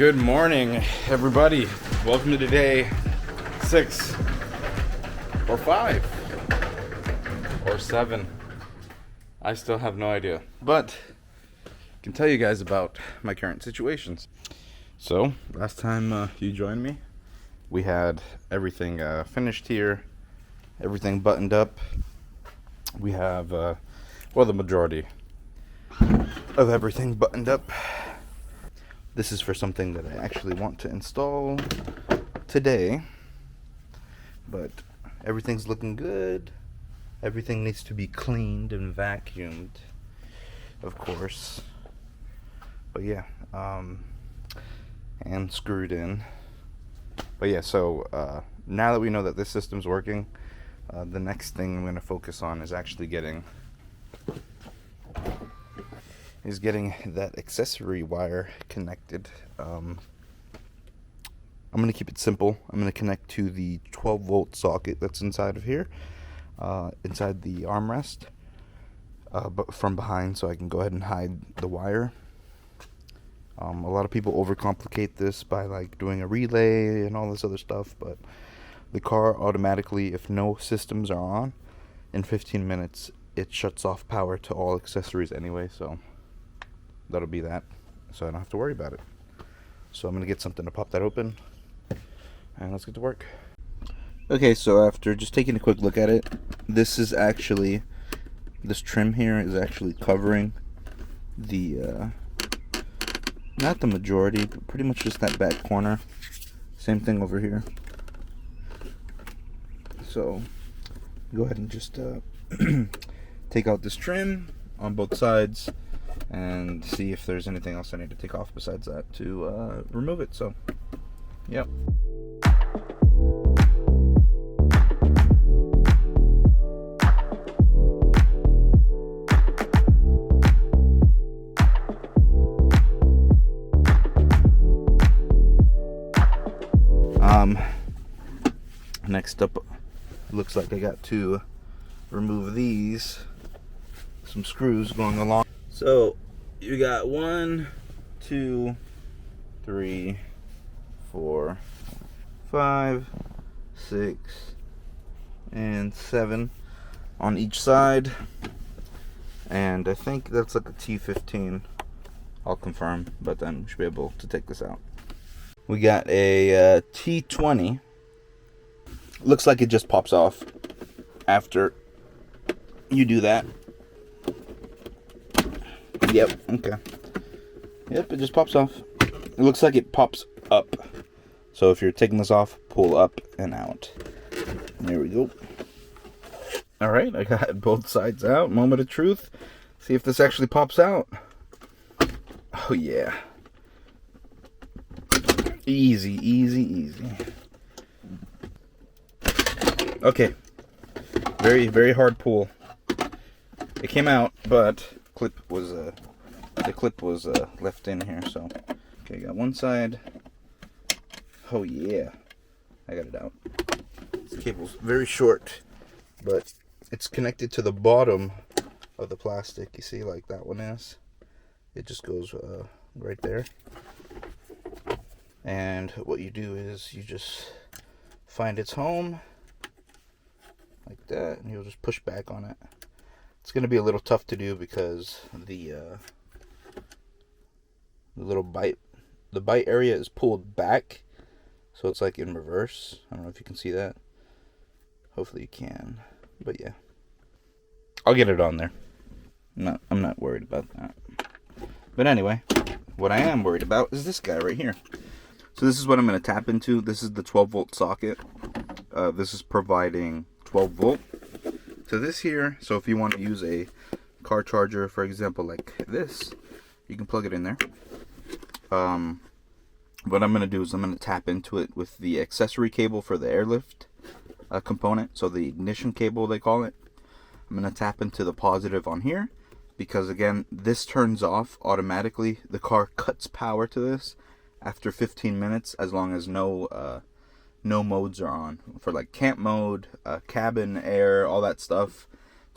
Good morning, everybody. Welcome to day 6 or 5 or 7. I still have no idea, but I can tell you guys about my current situations. So, last time you joined me, we had everything finished here, everything buttoned up. We have, the majority of everything buttoned up. This is for something that I actually want to install today, but everything's looking good. Everything needs to be cleaned and vacuumed, of course. But yeah, and screwed in. But yeah, so now that we know that this system's working, the next thing I'm going to focus on is actually getting that accessory wire connected. I'm going to keep it simple. I'm going to connect to the 12 volt socket that's inside of here, inside the armrest, but from behind, so I can go ahead and hide the wire. A lot of people overcomplicate this by like doing a relay and all this other stuff, but the car automatically, if no systems are on, in 15 minutes it shuts off power to all accessories anyway, so that'll be that, so I don't have to worry about it. So I'm going to get something to pop that open, and let's get to work. Okay, so after just taking a quick look at it, this trim here is actually covering the, not the majority, but pretty much just that back corner. Same thing over here. So, go ahead and just take out this trim on both sides, and see if there's anything else I need to take off besides that to remove it. So, yep. Next up, looks like I got to remove some screws going along. So you got 1, 2, 3, 4, 5, 6, and 7 on each side, and I think that's like a T15. I'll confirm, but then we should be able to take this out. We got a T20. Looks like it just pops off after you do that. Yep, okay. Yep, it just pops off. It looks like it pops up. So if you're taking this off, pull up and out. There we go. Alright, I got both sides out. Moment of truth. See if this actually pops out. Oh yeah. Easy, easy, easy. Okay. Very, very hard pull. It came out, but the clip was left in here, so. Okay, got one side. Oh yeah. I got it out. This cable's very short, but it's connected to the bottom of the plastic. You see, like that one is. It just goes right there. And what you do is you just find its home like that, and you'll just push back on it. It's going to be a little tough to do because the bite area is pulled back, so it's like in reverse. I don't know if you can see that. Hopefully you can, but yeah, I'll get it on there. I'm not worried about that. But anyway, what I am worried about is this guy right here. So this is what I'm going to tap into. This is the 12 volt socket. This is providing 12 volt to this here. So if you want to use a car charger, for example, like this, you can plug it in there. What I'm going to do is I'm going to tap into it with the accessory cable for the airlift component. So the ignition cable, they call it. I'm going to tap into the positive on here, because again, this turns off automatically. The car cuts power to this after 15 minutes, as long as no modes are on, for like camp mode, cabin air, all that stuff.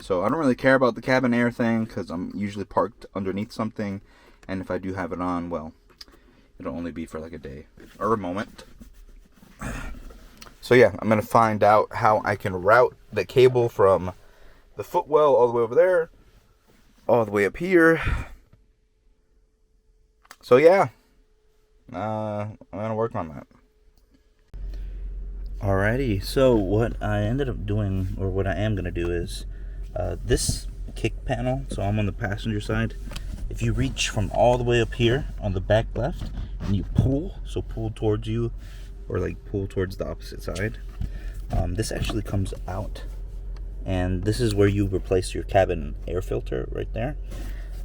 So I don't really care about the cabin air thing, because I'm usually parked underneath something, and if I do have it on, well, It'll only be for like a day or a moment. So yeah, I'm gonna find out how I can route the cable from the footwell all the way over there, all the way up here. So yeah, I'm gonna work on that. Alrighty, so what I ended up doing, or what I am gonna do is, this kick panel, so I'm on the passenger side. If you reach from all the way up here on the back left, and you pull, so pull towards you, or like pull towards the opposite side, this actually comes out, and this is where you replace your cabin air filter right there.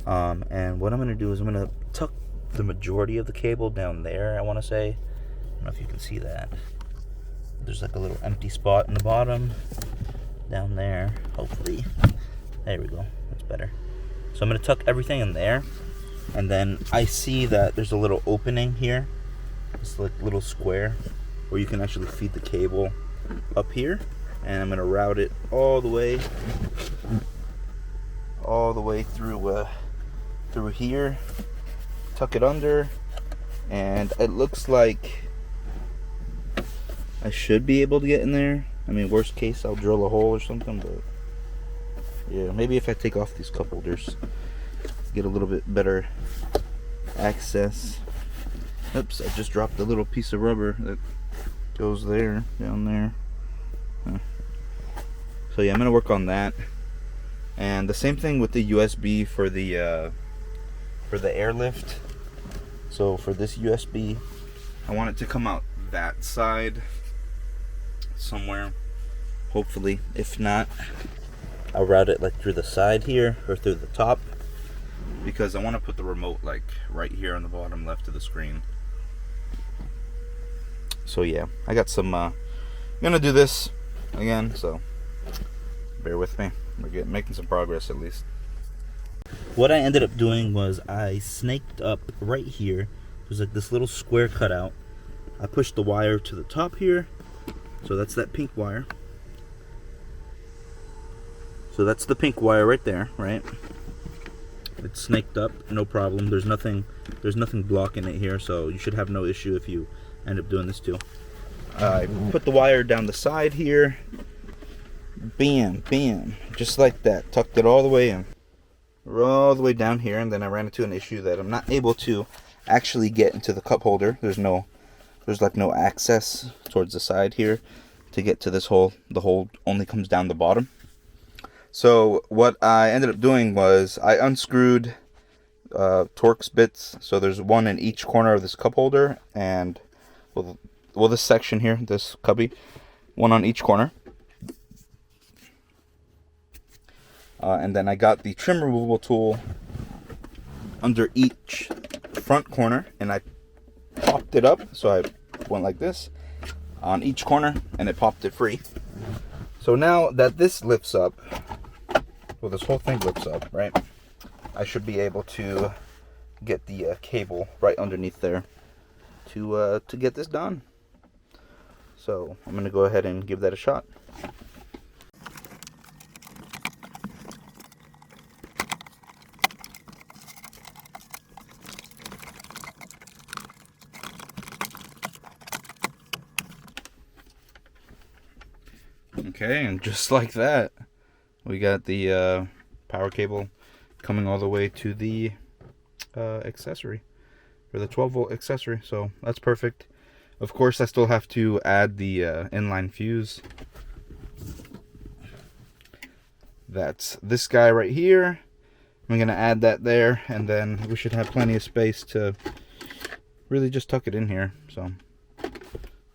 And what I'm gonna do is I'm gonna tuck the majority of the cable down there, I want to say. I don't know if you can see that. There's like a little empty spot in the bottom down there, hopefully. There we go, that's better. So I'm gonna tuck everything in there, and then I see that there's a little opening here, this like little square where you can actually feed the cable up here, and I'm gonna route it all the way through here, tuck it under, and it looks like I should be able to get in there. I mean, worst case, I'll drill a hole or something, but yeah, maybe if I take off these cup holders, get a little bit better access. Oops, I just dropped a little piece of rubber that goes there, down there. So yeah, I'm gonna work on that. And the same thing with the USB for the airlift. So for this USB, I want it to come out that side somewhere, hopefully. If not, I'll route it like through the side here or through the top, because I want to put the remote like right here on the bottom left of the screen. So yeah, I got some I'm gonna do this again, so bear with me. We're making some progress at least. What I ended up doing was I snaked up right here. There's like this little square cutout. I pushed the wire to the top here, so that's that pink wire. So that's the pink wire right there, right? It's snaked up, no problem. There's nothing blocking it here, so you should have no issue if you end up doing this too. I put the wire down the side here. Bam, bam, just like that. Tucked it all the way in, all the way down here, and then I ran into an issue that I'm not able to actually get into the cup holder. There's like no access towards the side here to get to this hole. The hole only comes down the bottom. So what I ended up doing was I unscrewed Torx bits. So there's one in each corner of this cup holder, and well this section here, this cubby, one on each corner. And then I got the trim removal tool under each front corner, and I popped it up. So I went like this on each corner, and it popped it free. So now that this lifts up, well, this whole thing lifts up, right? I should be able to get the cable right underneath there to get this done. So I'm gonna go ahead and give that a shot. Okay, and just like that, we got the power cable coming all the way to the accessory, or the 12-volt accessory, so that's perfect. Of course, I still have to add the inline fuse. That's this guy right here. I'm going to add that there, and then we should have plenty of space to really just tuck it in here. So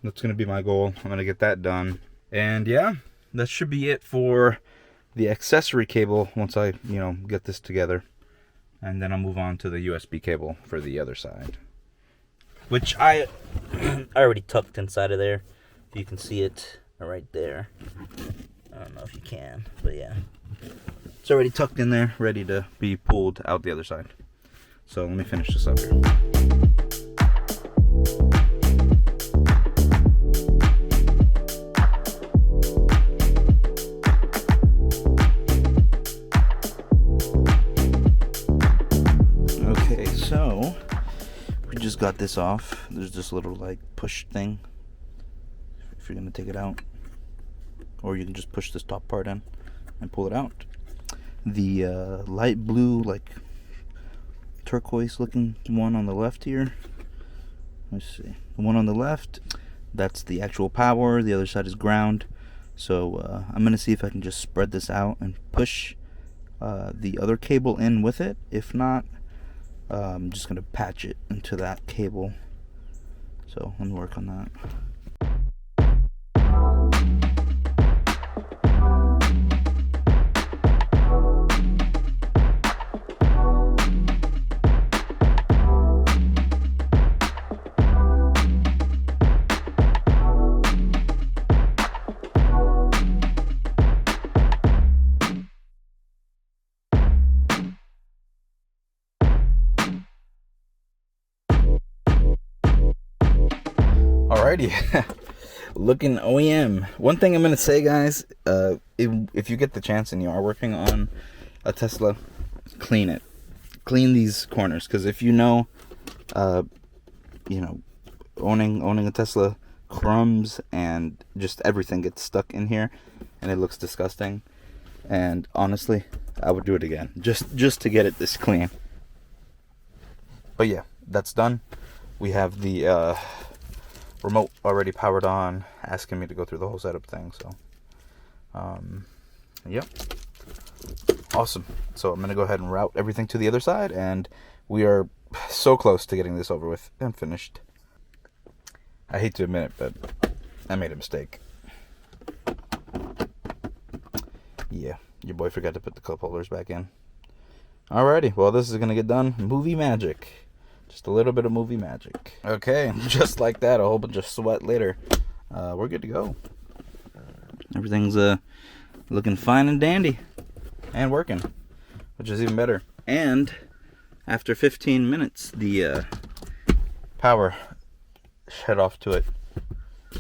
that's going to be my goal. I'm going to get that done. And yeah, that should be it for the accessory cable once I, get this together. And then I'll move on to the USB cable for the other side, which I already tucked inside of there. You can see it right there. I don't know if you can, but yeah. It's already tucked in there, ready to be pulled out the other side. So let me finish this up here. just got this off. There's this little like push thing if you're gonna take it out, or you can just push this top part in and pull it out. The light blue, like turquoise looking one on the left here, let's see, the one on the left, that's the actual power. The other side is ground. So I'm gonna see if I can just spread this out and push the other cable in with it. If not, I'm just gonna patch it into that cable. So let me work on that. Alrighty, looking OEM. One thing I'm gonna say, guys, if you get the chance and you are working on a Tesla, clean it. Clean these corners, because if you know, owning a Tesla, crumbs and just everything gets stuck in here, and it looks disgusting. And honestly, I would do it again, just to get it this clean. But yeah, that's done. We have the remote already powered on, asking me to go through the whole setup thing. So yep, awesome. So I'm gonna go ahead and route everything to the other side, and we are so close to getting this over with and finished. I hate to admit it, but I made a mistake. Yeah, your boy forgot to put the cup holders back in. Alrighty, well, this is gonna get done. Movie magic. Just a little bit of movie magic. Okay, just like that, a whole bunch of sweat later. We're good to go. Everything's looking fine and dandy. And working, which is even better. And after 15 minutes, the power shut off to it.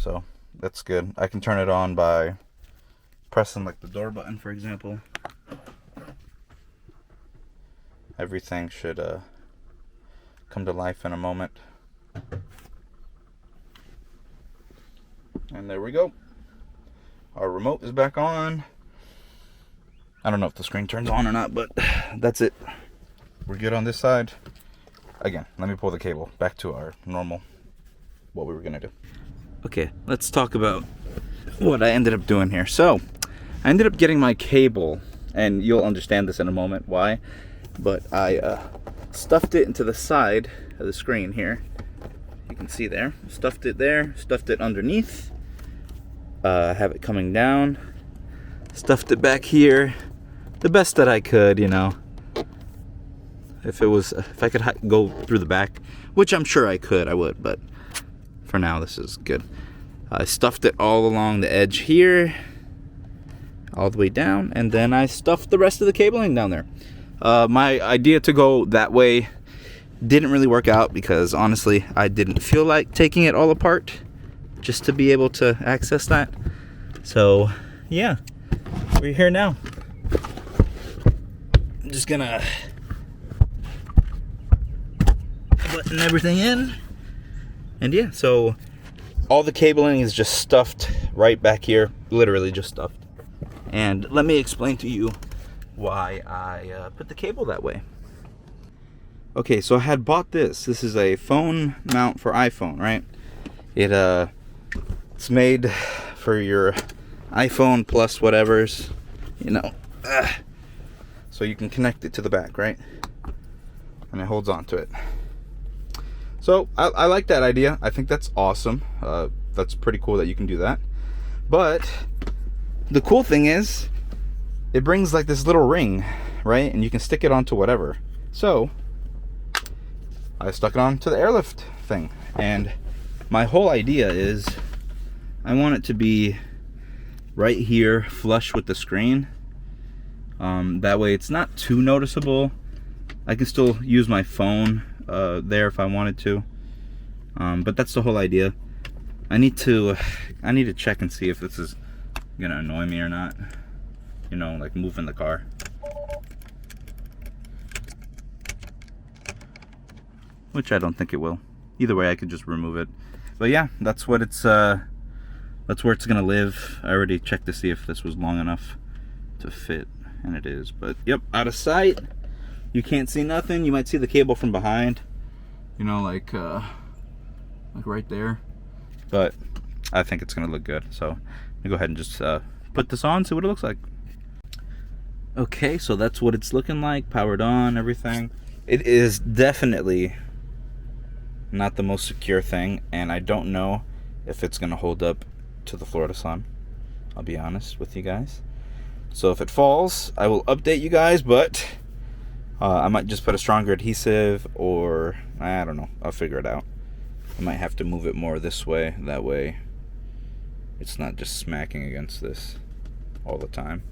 So that's good. I can turn it on by pressing like the door button, for example. Everything should come to life in a moment. And there we go. Our remote is back on. I don't know if the screen turns on or not, but that's it. We're good on this side. Again, let me pull the cable back to our normal, what we were gonna do. Okay, let's talk about what I ended up doing here. So I ended up getting my cable, and you'll understand this in a moment why, but I stuffed it into the side of the screen here. You can see there. Stuffed it there, stuffed it underneath, have it coming down, stuffed it back here the best that I could, you know. If I could go through the back, which I'm sure I could, I would, but for now this is good. I stuffed it all along the edge here, all the way down, and then I stuffed the rest of the cabling down there. My idea to go that way didn't really work out because honestly I didn't feel like taking it all apart just to be able to access that. So yeah, we're here now. I'm just gonna button everything in, and yeah, so all the cabling is just stuffed right back here, literally just stuffed. And let me explain to you why I put the cable that way. Okay, so I had bought this. This is a phone mount for iPhone, right? It's made for your iPhone plus whatever's, you know. So you can connect it to the back, right? And it holds on to it. So I like that idea. I think that's awesome. That's pretty cool that you can do that. But the cool thing is, it brings like this little ring, right? And you can stick it onto whatever. So I stuck it onto the airlift thing. And my whole idea is I want it to be right here, flush with the screen. That way it's not too noticeable. I can still use my phone there if I wanted to. But that's the whole idea. I need to check and see if this is gonna annoy me or not. You know, like moving the car. Which I don't think it will. Either way, I could just remove it. But yeah, that's what it's that's where it's gonna live. I already checked to see if this was long enough to fit, and it is. But yep, out of sight. You can't see nothing. You might see the cable from behind, you know, like right there. But I think it's gonna look good. So I'm gonna go ahead and just put this on, see what it looks like. Okay, so that's what it's looking like, powered on, everything. It is definitely not the most secure thing, and I don't know if it's gonna hold up to the Florida sun. I'll be honest with you guys. So if it falls, I will update you guys, but I might just put a stronger adhesive, or I don't know, I'll figure it out. I might have to move it more this way, that way it's not just smacking against this all the time.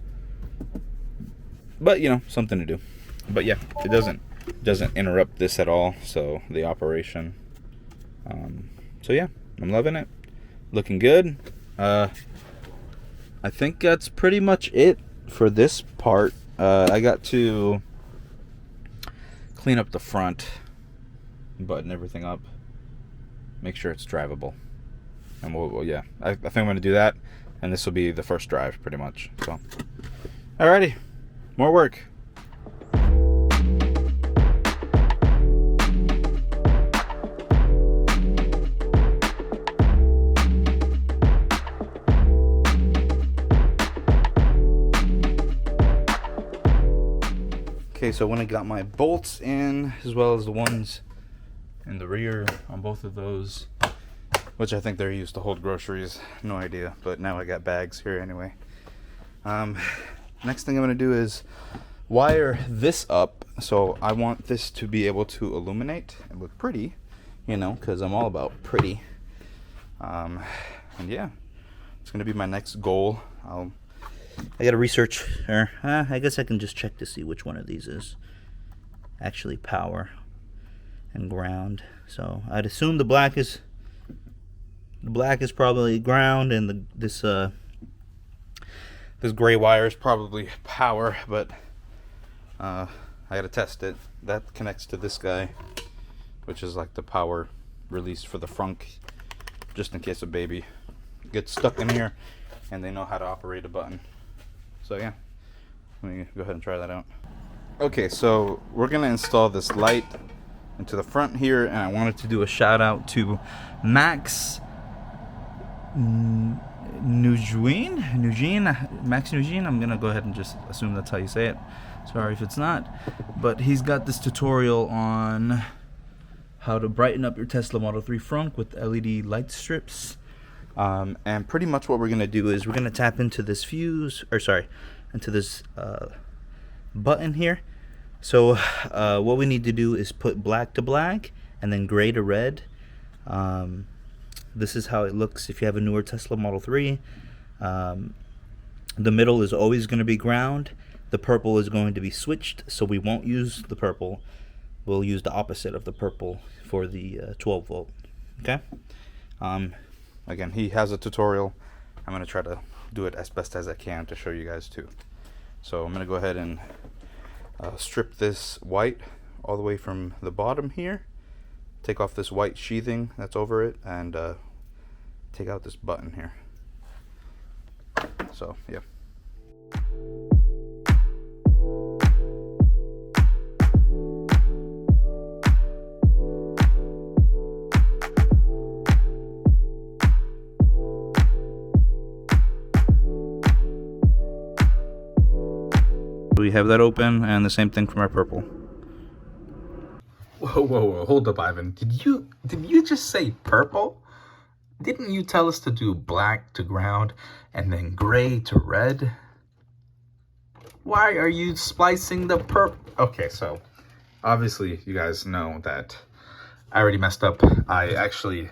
But you know, something to do. But yeah, it doesn't interrupt this at all, so the operation. So yeah, I'm loving it, looking good. I think that's pretty much it for this part. I got to clean up the front, button everything up, make sure it's drivable, and we'll yeah, I think I'm gonna do that, and this will be the first drive pretty much. So alrighty, more work. Okay, so when I got my bolts in, as well as the ones in the rear on both of those, which I think they're used to hold groceries, no idea, but now I got bags here anyway. Next thing I'm going to do is wire this up. So I want this to be able to illuminate and look pretty, you know, because I'm all about pretty. And yeah, it's going to be my next goal. I gotta research, or I guess I can just check to see which one of these is actually power and ground. So I'd assume the black is probably ground, and this gray wire is probably power. But I gotta test it. That connects to this guy, which is like the power release for the frunk, just in case a baby gets stuck in here and they know how to operate a button. So yeah, let me go ahead and try that out. Okay, so we're gonna install this light into the front here, and I wanted to do a shout out to Max Nugin. I'm gonna go ahead and just assume that's how you say it. Sorry if it's not, but he's got this tutorial on how to brighten up your Tesla Model 3 frunk with LED light strips. And pretty much what we're going to do is we're going to tap into this into this button here. So what we need to do is put black to black and then gray to red. This is how it looks if you have a newer Tesla Model 3. The middle is always going to be ground. The purple is going to be switched, so we won't use the purple. We'll use the opposite of the purple for the 12 volt. Okay? Again, he has a tutorial. I'm going to try to do it as best as I can to show you guys too. So I'm going to go ahead and strip this white all the way from the bottom here. Take off this white sheathing that's over it, and take out this button here. So, yeah. We have that open, and the same thing from our purple. Whoa, hold up, Ivan. Did you just say purple? Didn't you tell us to do black to ground and then gray to red? Why are you splicing the purple? Okay, so obviously you guys know that I already messed up. I actually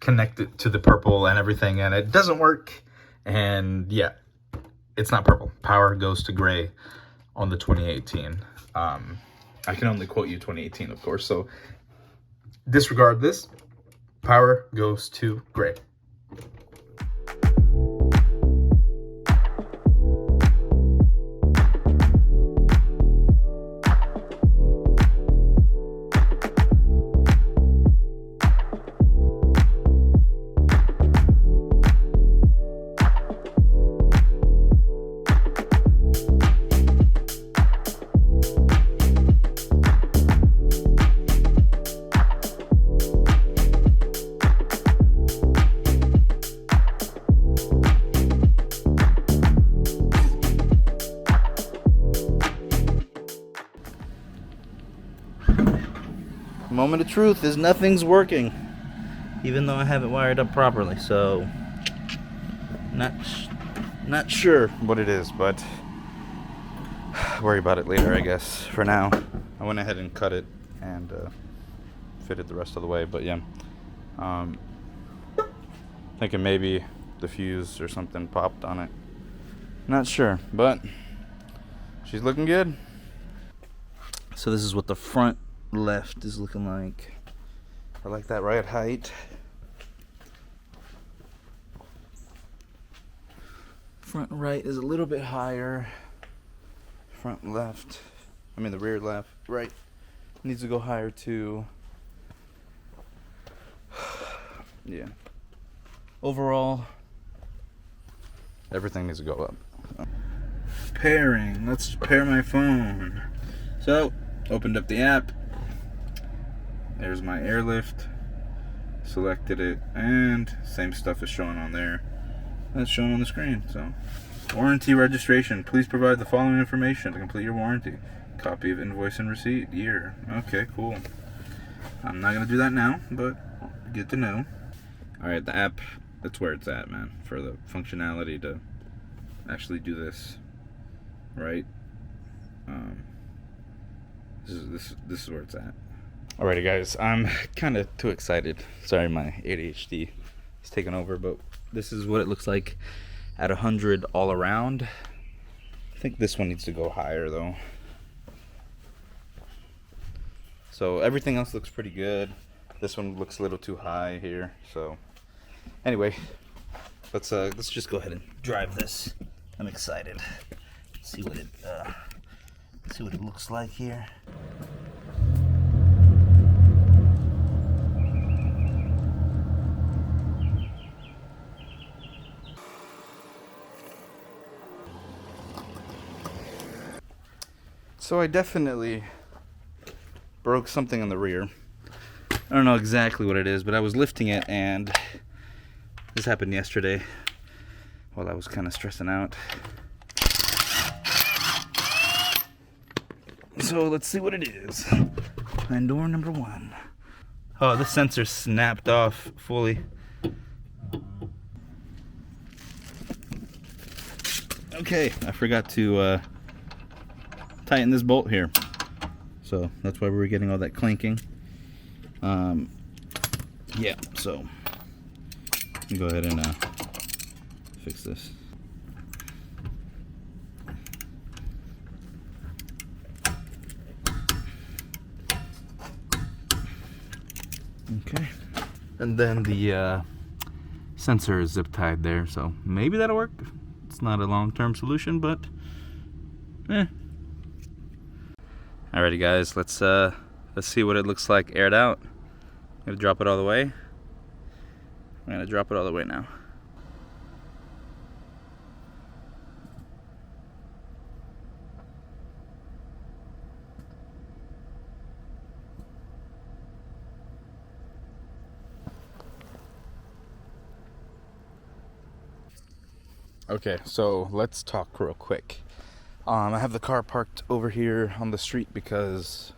connected to the purple and everything, and it doesn't work. And yeah, it's not purple. Power goes to gray on the 2018. I can only quote you 2018, of course, so disregard this. Power goes to gray. moment of truth is nothing's working, even though I have it wired up properly. So not sure what it is, but worry about it later, I guess. For now, I went ahead and cut it and fitted the rest of the way. But yeah, thinking maybe the fuse or something popped on it. Not sure, but she's looking good. So this is what the front left is looking like. I like that right height. Front right is a little bit higher. Front left, I mean the rear left, right needs to go higher too. Yeah. Overall, everything needs to go up. Pairing. Let's pair my phone. So, opened up the app. There's my airlift. Selected it, and same stuff is showing on there. That's shown on the screen. So, warranty registration. Please provide the following information to complete your warranty. Copy of invoice and receipt. Year. Okay, cool. I'm not gonna do that now, but good to know. All right, the app. That's where it's at, man. For the functionality to actually do this, right? This is where it's at. Alrighty, guys. I'm kind of too excited. Sorry, my ADHD is taking over, but this is what it looks like at 100 all around. I think this one needs to go higher though. So everything else looks pretty good. This one looks a little too high here. So anyway, let's just go ahead and drive this. I'm excited. See what it looks like here. So I definitely broke something on the rear. I don't know exactly what it is, but I was lifting it and this happened yesterday while I was kind of stressing out. So let's see what it is. And door number 1. Oh, this sensor snapped off fully. Okay, I forgot to tighten this bolt here. So that's why we were getting all that clinking. Yeah, so let me go ahead and fix this. Okay, and then the sensor is zip tied there, so maybe that'll work. It's not a long-term solution, but Alrighty, guys, let's see what it looks like aired out. I'm gonna drop it all the way. I'm gonna drop it all the way now. Okay, so let's talk real quick. I have the car parked over here on the street because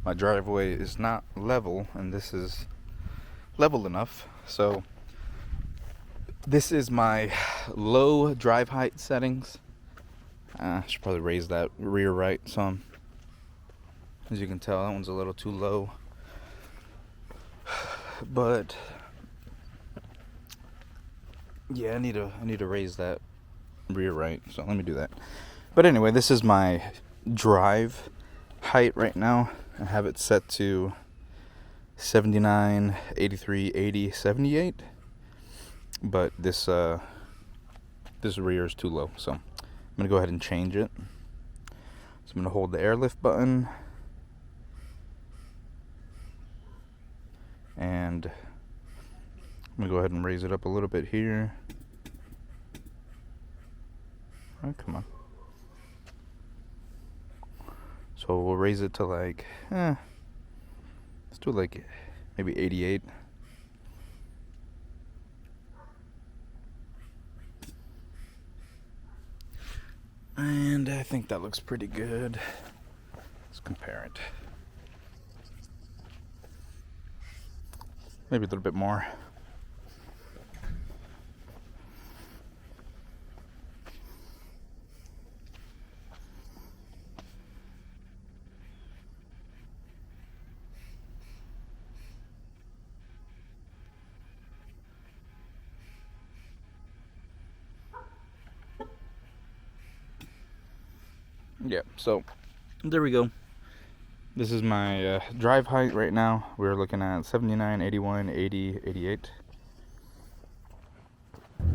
my driveway is not level, and this is level enough. So this is my low drive height settings. I should probably raise that rear right some. As you can tell, that one's a little too low. But yeah, I need to raise that rear right. So let me do that. But anyway, this is my drive height right now. I have it set to 79, 83, 80, 78. But this rear is too low, so I'm gonna go ahead and change it. So I'm gonna hold the airlift button, and I'm gonna go ahead and raise it up a little bit here. Oh, come on. So we'll raise it to like, let's do like maybe 88. And I think that looks pretty good. Let's compare it. maybe a little bit more. Yeah, so there we go. This is my drive height right now. We're looking at 79, 81, 80, 88.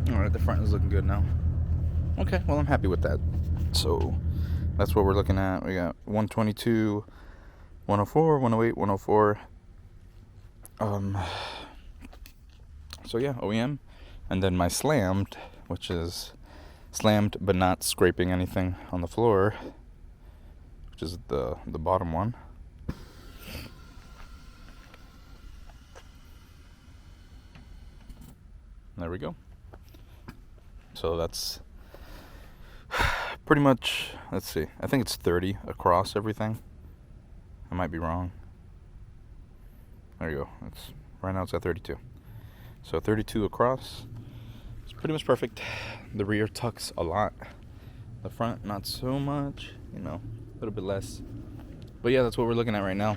Alright, the front is looking good now. Okay, well, I'm happy with that. So that's what we're looking at. We got 122, 104, 108, 104. So yeah, OEM. And then my slammed, which is slammed but not scraping anything on the floor, which is the bottom one. There we go. So that's pretty much, let's see, I think it's 30 across everything. I might be wrong. There you go. Right now it's at 32. So 32 across. It's pretty much perfect. The rear tucks a lot. The front, not so much. You know, a little bit less. But yeah, that's what we're looking at right now.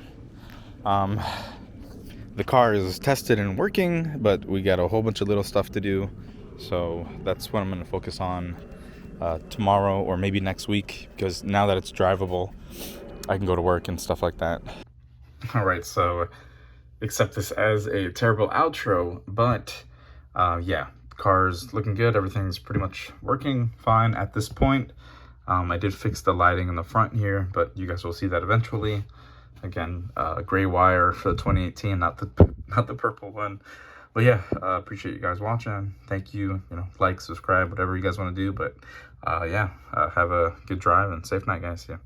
The car is tested and working, but we got a whole bunch of little stuff to do. So that's what I'm going to focus on tomorrow or maybe next week, because now that it's drivable, I can go to work and stuff like that. All right, so accept this as a terrible outro, but yeah, car's looking good. Everything's pretty much working fine at this point. I did fix the lighting in the front here, but you guys will see that eventually. Again, gray wire for the 2018, not the purple one. But yeah, appreciate you guys watching. Thank you. You know, like, subscribe, whatever you guys want to do. But yeah, have a good drive and safe night, guys. Yeah.